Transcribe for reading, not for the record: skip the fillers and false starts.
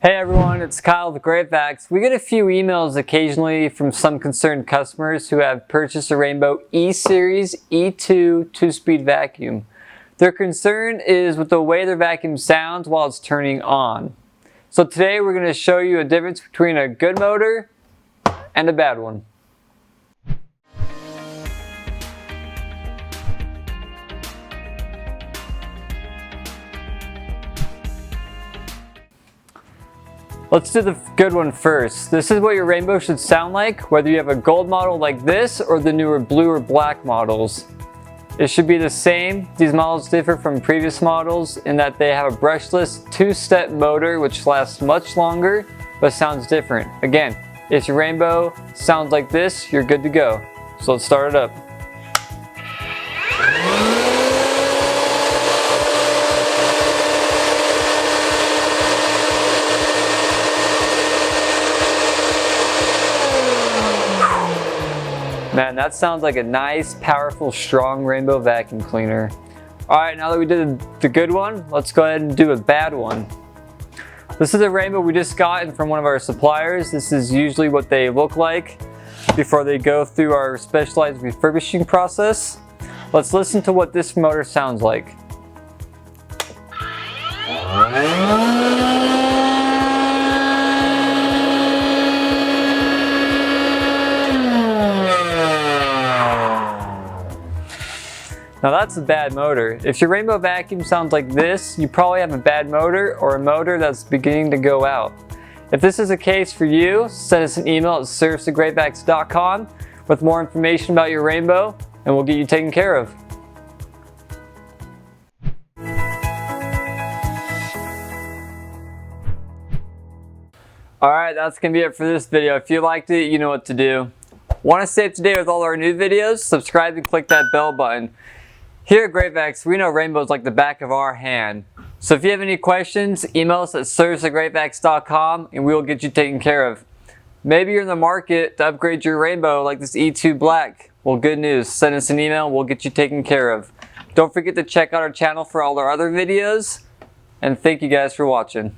Hey everyone, it's Kyle with GreatVacs. We get a few emails occasionally from some concerned customers who have purchased a Rainbow E-Series E2 2-speed vacuum. Their concern is with the way their vacuum sounds while it's turning on. So today we're going to show you a difference between a good motor and a bad one. Let's do the good one first. This is what your Rainbow should sound like, whether you have a gold model like this or the newer blue or black models. It should be the same. These models differ from previous models in that they have a brushless 2-step motor which lasts much longer but sounds different. Again, if your Rainbow sounds like this, you're good to go. So let's start it up. Man, that sounds like a nice, powerful, strong Rainbow vacuum cleaner. Alright, now that we did the good one, let's go ahead and do a bad one. This is a Rainbow we just got from one of our suppliers. This is usually what they look like before they go through our specialized refurbishing process. Let's listen to what this motor sounds like. Now that's a bad motor. If your Rainbow vacuum sounds like this, you probably have a bad motor or a motor that's beginning to go out. If this is the case for you, send us an email at service@greatvacs.com with more information about your Rainbow and we'll get you taken care of. Alright, that's going to be it for this video. If you liked it, you know what to do. Want to stay up to date with all our new videos? Subscribe and click that bell button. Here at GreatVacs, we know Rainbows like the back of our hand. So if you have any questions, email us at service@greatvacs.com and we will get you taken care of. Maybe you're in the market to upgrade your Rainbow like this E2 Black. Well, good news. Send us an email and we'll get you taken care of. Don't forget to check out our channel for all our other videos. And thank you guys for watching.